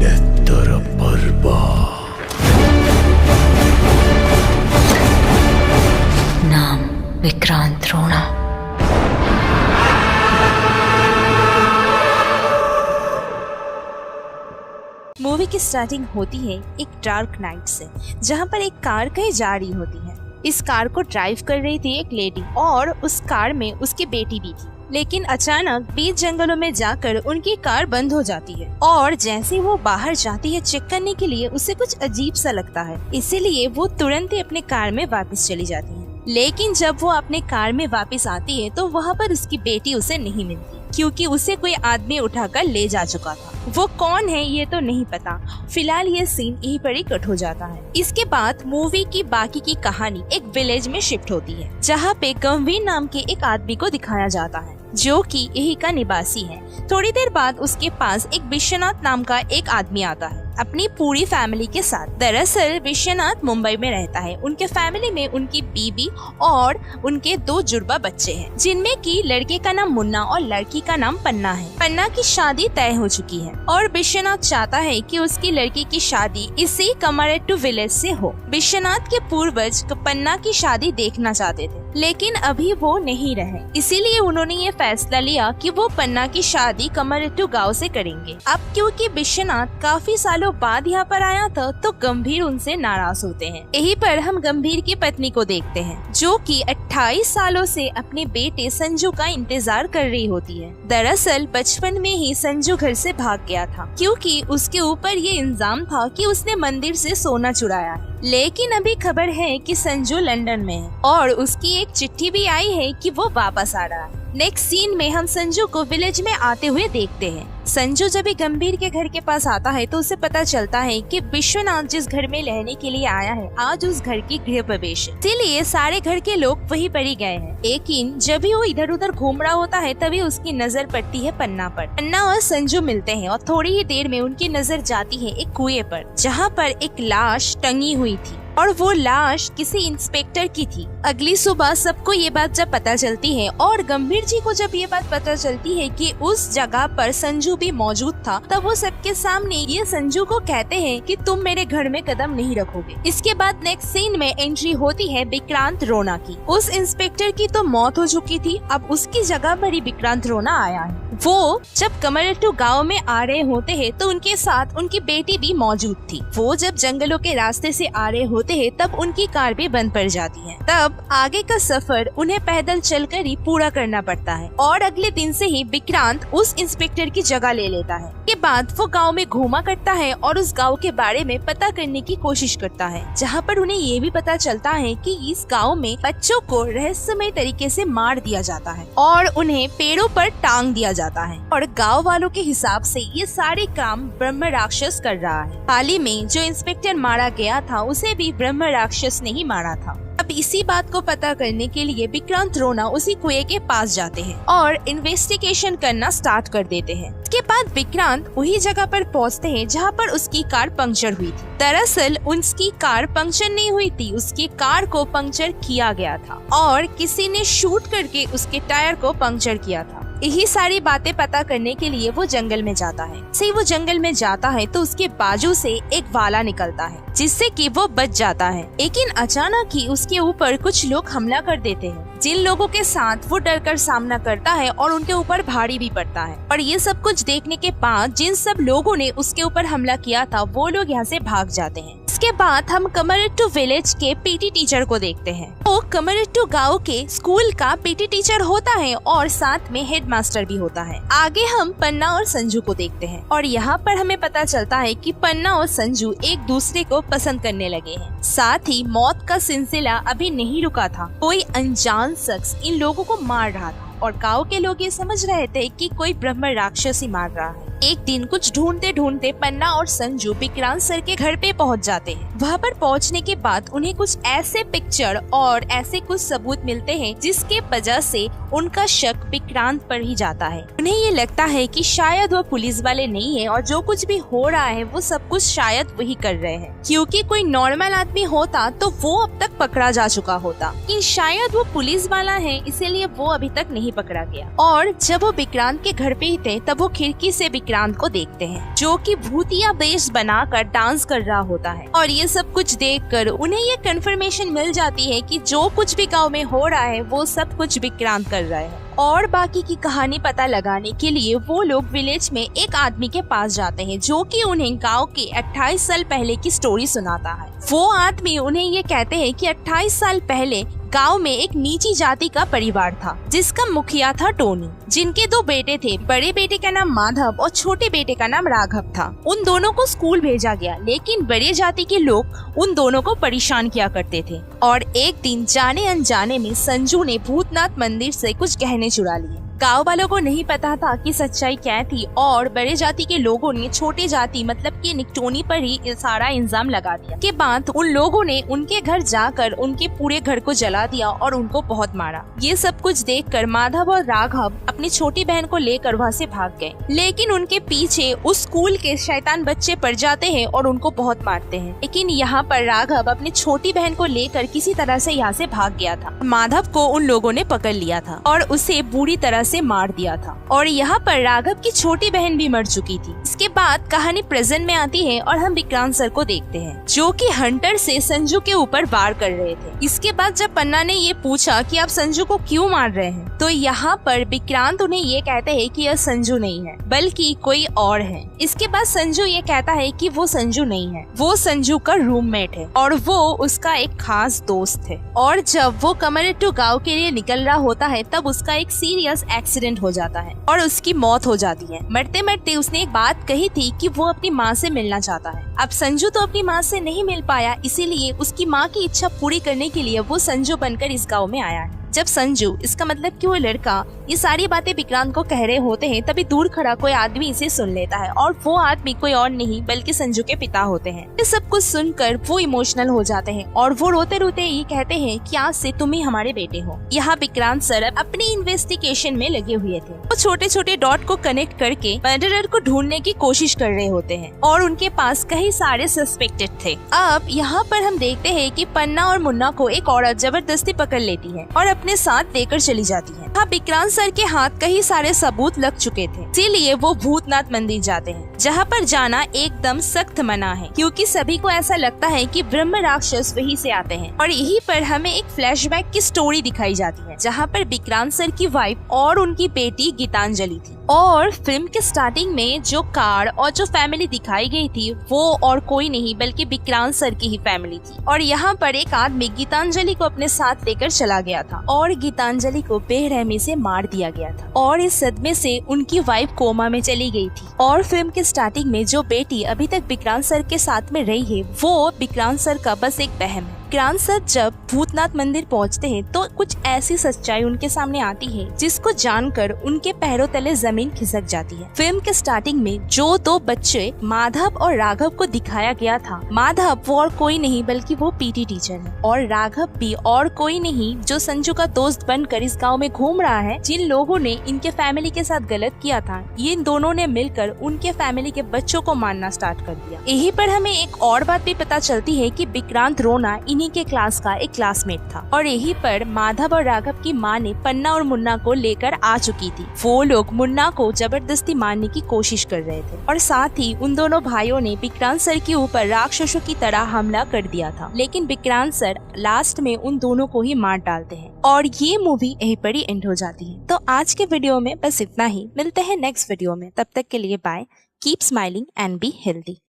नेत्र पर्वा। नाम विक्रांत रोना। मूवी की स्टार्टिंग होती है एक डार्क नाइट से, जहाँ पर एक कार कहीं जा रही होती है। इस कार को ड्राइव कर रही थी एक लेडी और उस कार में उसकी बेटी भी थी। लेकिन अचानक बीच जंगलों में जाकर उनकी कार बंद हो जाती है और जैसे वो बाहर जाती है चेक करने के लिए, उसे कुछ अजीब सा लगता है। इसीलिए वो तुरंत ही अपने कार में वापस चली जाती है। लेकिन जब वो अपने कार में वापस आती है तो वहाँ पर उसकी बेटी उसे नहीं मिलती, क्योंकि उसे कोई आदमी उठाकर ले जा चुका था। वो कौन है ये तो नहीं पता। फिलहाल ये सीन यहीं पर ही कट हो जाता है। इसके बाद मूवी की बाकी की कहानी एक विलेज में शिफ्ट होती है, जहाँ पे गंभीर नाम के एक आदमी को दिखाया जाता है, जो कि यही का निवासी है। थोड़ी देर बाद उसके पास एक विश्वनाथ नाम का एक आदमी आता है अपनी पूरी फैमिली के साथ। दरअसल विश्वनाथ मुंबई में रहता है। उनके फैमिली में उनकी बीबी और उनके 2 जुड़वा बच्चे हैं, जिनमें कि लड़के का नाम मुन्ना और लड़की का नाम पन्ना है। पन्ना की शादी तय हो चुकी है और विश्वनाथ चाहता है कि उसकी लड़की की शादी इसी कमरेट्टू विलेज से हो। विश्वनाथ के पूर्वज पन्ना की शादी देखना चाहते थे, लेकिन अभी वो नहीं रहे। इसीलिए उन्होंने ये फैसला लिया कि वो पन्ना की शादी कमरेट्टू गांव से करेंगे। अब क्योंकि विश्वनाथ काफी सालों बाद यहाँ पर आया था, तो गंभीर उनसे नाराज होते हैं। यहीं पर हम गंभीर की पत्नी को देखते हैं, जो कि 28 सालों से अपने बेटे संजू का इंतजार कर रही होती है। दरअसल बचपन में ही संजू घर से भाग गया था, क्योंकि उसके ऊपर ये इल्जाम था कि उसने मंदिर से सोना चुराया है। लेकिन अभी खबर है कि संजू लंदन में है और उसकी एक चिट्ठी भी आई है कि वो वापस आ रहा है। नेक्स्ट सीन में हम संजू को विलेज में आते हुए देखते हैं। संजू जब भी गंभीर के घर के पास आता है तो उसे पता चलता है कि विश्वनाथ जिस घर में रहने के लिए आया है, आज उस घर की गृह प्रवेश है। इसीलिए सारे घर के लोग वहीं पर ही गए हैं। लेकिन जब भी वो इधर उधर घूम रहा होता है, तभी उसकी नजर पड़ती है पन्ना पर। पन्ना और संजू मिलते हैं और थोड़ी ही देर में उनकी नजर जाती है एक कुएं पर, जहाँ पर एक लाश टंगी हुई थी और वो लाश किसी इंस्पेक्टर की थी। अगली सुबह सबको ये बात जब पता चलती है और गंभीर जी को जब ये बात पता चलती है कि उस जगह पर संजू भी मौजूद था, तब वो सबके सामने ये संजू को कहते हैं कि तुम मेरे घर में कदम नहीं रखोगे। इसके बाद नेक्स्ट सीन में एंट्री होती है विक्रांत रोना की। उस इंस्पेक्टर की तो मौत हो चुकी थी, अब उसकी जगह पर ही विक्रांत रोना आया है। वो जब कमरेट्टू गाँव में आ रहे होते हैं तो उनके साथ उनकी बेटी भी मौजूद थी। वो जब जंगलों के रास्ते से आ रहे होते हैं तब उनकी कार भी बंद पड़ जाती है। तब आगे का सफर उन्हें पैदल चलकर ही पूरा करना पड़ता है और अगले दिन से ही विक्रांत उस इंस्पेक्टर की जगह ले लेता है। के बाद वो गांव में घूमा करता है और उस गांव के बारे में पता करने की कोशिश करता है, जहां पर उन्हें ये भी पता चलता है कि इस गांव में बच्चों को रहस्यमय तरीके से मार दिया जाता है और उन्हें पेड़ों पर टांग दिया जाता है। और गाँव वालों के हिसाब से ये सारे काम ब्रह्म राक्षस कर रहा है। हाल ही में जो इंस्पेक्टर मारा गया था, उसे भी ब्रह्म राक्षस ने ही मारा था। अब इसी बात को पता करने के लिए विक्रांत रोना उसी कुएं के पास जाते हैं और इन्वेस्टिगेशन करना स्टार्ट कर देते हैं। इसके बाद विक्रांत वही जगह पर पहुंचते हैं जहां पर उसकी कार पंक्चर हुई थी। दरअसल उसकी कार पंक्चर नहीं हुई थी, उसकी कार को पंक्चर किया गया था और किसी ने शूट करके उसके टायर को पंक्चर किया था। यही सारी बातें पता करने के लिए वो जंगल में जाता है। से वो जंगल में जाता है तो उसके बाजू से एक भाला निकलता है, जिससे कि वो बच जाता है। लेकिन अचानक ही उसके ऊपर कुछ लोग हमला कर देते हैं, जिन लोगों के साथ वो डरकर सामना करता है और उनके ऊपर भारी भी पड़ता है। और ये सब कुछ देखने के बाद जिन सब लोगों ने उसके ऊपर हमला किया था, वो लोग यहाँ से भाग जाते हैं। इसके बाद हम कमरेट्टू विलेज के पीटी टीचर को देखते हैं। वो कमरेट्टू गांव के स्कूल का पीटी टीचर होता है और साथ में हेडमास्टर भी होता है। आगे हम पन्ना और संजू को देखते हैं और यहाँ पर हमें पता चलता है कि पन्ना और संजू एक दूसरे को पसंद करने लगे हैं। साथ ही मौत का सिलसिला अभी नहीं रुका था। कोई अनजान शख्स इन लोगों को मार रहा था और गांव के लोग ये समझ रहे थे कि कोई ब्रह्म राक्षस ही मार रहा है। एक दिन कुछ ढूंढते ढूंढते पन्ना और संजू विक्रांत सर के घर पे पहुंच जाते हैं। वहाँ पर पहुंचने के बाद उन्हें कुछ ऐसे पिक्चर और ऐसे कुछ सबूत मिलते हैं, जिसके वजह से उनका शक विक्रांत पर ही जाता है। उन्हें ये लगता है कि शायद वो पुलिस वाले नहीं है और जो कुछ भी हो रहा है वो सब कुछ शायद वही कर रहे हैं, क्योंकि कोई नॉर्मल आदमी होता तो वो अब तक पकड़ा जा चुका होता। लेकिन शायद वो पुलिस वाला है, इसीलिए वो अभी तक नहीं पकड़ा गया। और जब वो विक्रांत के घर पे ही थे, तब वो खिड़की से विक्रांत विक्रांत को देखते हैं जो कि भूतिया वेश बनाकर डांस कर रहा होता है। और ये सब कुछ देखकर उन्हें ये कंफर्मेशन मिल जाती है कि जो कुछ भी गाँव में हो रहा है वो सब कुछ विक्रांत कर रहा है। और बाकी की कहानी पता लगाने के लिए वो लोग विलेज में एक आदमी के पास जाते हैं जो कि उन्हें गांव के 28 साल पहले की स्टोरी सुनाता है। वो आदमी उन्हें ये कहते हैं कि 28 साल पहले गांव में एक नीची जाति का परिवार था जिसका मुखिया था टोनी, जिनके 2 बेटे थे। बड़े बेटे का नाम माधव और छोटे बेटे का नाम राघव था। उन दोनों को स्कूल भेजा गया, लेकिन बड़े जाति के लोग उन दोनों को परेशान किया करते थे। और एक दिन जाने अनजाने में संजू ने भूतनाथ मंदिर से कुछ गहने चुरा लिए। गांव वालों को नहीं पता था कि सच्चाई क्या थी और बड़े जाति के लोगों ने छोटे जाति मतलब कि निकटोनी पर ही सारा इंजाम लगा दिया। के बाद उन लोगों ने उनके घर जाकर उनके पूरे घर को जला दिया और उनको बहुत मारा। ये सब कुछ देखकर माधव और राघव अपनी छोटी बहन को लेकर वहाँ से भाग गए, लेकिन उनके पीछे उस स्कूल के शैतान बच्चे पड़ जाते हैं और उनको बहुत मारते हैं। लेकिन यहाँ पर राघव अपनी छोटी बहन को लेकर किसी तरह से यहाँ से भाग गया था। माधव को उन लोगों ने पकड़ लिया था और उसे बुरी तरह से मार दिया था। और यहाँ पर राघव की छोटी बहन भी मर चुकी थी। इसके बाद कहानी प्रेजेंट में आती है और हम विक्रांत सर को देखते हैं जो कि हंटर से संजू के ऊपर वार कर रहे थे। इसके बाद जब पन्ना ने ये पूछा कि आप संजू को क्यों मार रहे हैं, तो यहाँ पर विक्रांत उन्हें ये कहते हैं कि यह संजू नहीं है बल्कि कोई और है। इसके बाद संजू ये कहता है कि वो संजू नहीं है, वो संजू का रूममेट है और वो उसका एक खास दोस्त है। और जब वो कमरेट्टू गांव के लिए निकल रहा होता है तब उसका एक सीरियस एक्सीडेंट हो जाता है और उसकी मौत हो जाती है। मरते मरते उसने एक बात कही थी कि वो अपनी माँ से मिलना चाहता है। अब संजू तो अपनी माँ से नहीं मिल पाया, इसीलिए उसकी माँ की इच्छा पूरी करने के लिए वो संजू बनकर इस गाँव में आया है। जब संजू, इसका मतलब कि वो लड़का, ये सारी बातें विक्रांत को कह रहे होते हैं, तभी दूर खड़ा कोई आदमी इसे सुन लेता है और वो आदमी कोई और नहीं बल्कि संजू के पिता होते हैं। ये सब कुछ सुनकर वो इमोशनल हो जाते हैं और वो रोते रोते ये कहते हैं कि आज से तुम ही हमारे बेटे हो। यहाँ विक्रांत सर अपनी इन्वेस्टिगेशन में लगे हुए थे। वो छोटे छोटे डॉट को कनेक्ट करके मर्डरर को ढूंढने की कोशिश कर रहे होते हैं और उनके पास कई सारे सस्पेक्टेड थे। अब यहाँ पर हम देखते हैं कि पन्ना और मुन्ना को एक औरत जबरदस्ती पकड़ लेती है और अपने साथ लेकर चली जाती है। हाँ, विक्रांत सर के हाथ कई सारे सबूत लग चुके थे, इसीलिए वो भूतनाथ मंदिर जाते हैं, जहाँ पर जाना एकदम सख्त मना है क्योंकि सभी को ऐसा लगता है कि ब्रह्म राक्षस वहीं से आते हैं। और यहीं पर हमें एक फ्लैशबैक की स्टोरी दिखाई जाती है जहाँ पर विक्रांत सर की वाइफ और उनकी बेटी गीतांजलि थी। और फिल्म के स्टार्टिंग में जो कार और जो फैमिली दिखाई गई थी वो और कोई नहीं बल्कि विक्रांत सर की ही फैमिली थी। और यहाँ पर एक आदमी गीतांजलि को अपने साथ लेकर चला गया था और गीतांजलि को बेरहमी से मार दिया गया था और इस सदमे से उनकी वाइफ कोमा में चली गई थी। और फिल्म के स्टार्टिंग में जो बेटी अभी तक विक्रांत सर के साथ में रही है वो विक्रांत सर का बस एक बहम है। विक्रांत सर जब भूतनाथ मंदिर पहुंचते हैं तो कुछ ऐसी सच्चाई उनके सामने आती है जिसको जानकर उनके पैरों तले जमीन खिसक जाती है। फिल्म के स्टार्टिंग में जो 2 बच्चे माधव और राघव को दिखाया गया था, माधव वो और कोई नहीं बल्कि वो पीटी टीचर है और राघव भी और कोई नहीं जो संजू का दोस्त बनकर इस गाँव में घूम रहा है। जिन लोगों ने इनके फैमिली के साथ गलत किया था, ये इन दोनों ने मिलकर उनके फैमिली के बच्चों को मारना स्टार्ट कर दिया। यहीं पर हमें एक और बात भी पता चलती है कि विक्रांत रोना इन्हीं के क्लास का एक क्लासमेट था और यहीं पर माधव और राघव की माँ ने पन्ना और मुन्ना को लेकर आ चुकी थी। वो लोग मुन्ना को जबरदस्ती मारने की कोशिश कर रहे थे और साथ ही उन दोनों भाइयों ने विक्रांत सर के ऊपर राक्षसों की तरह हमला कर दिया था, लेकिन विक्रांत सर लास्ट में उन दोनों को ही मार डालते हैं और ये मूवी यहीं पर ही एंड हो जाती है। तो आज के वीडियो में बस इतना ही, मिलते हैं नेक्स्ट वीडियो में, तब तक के लिए bye, keep smiling and be healthy.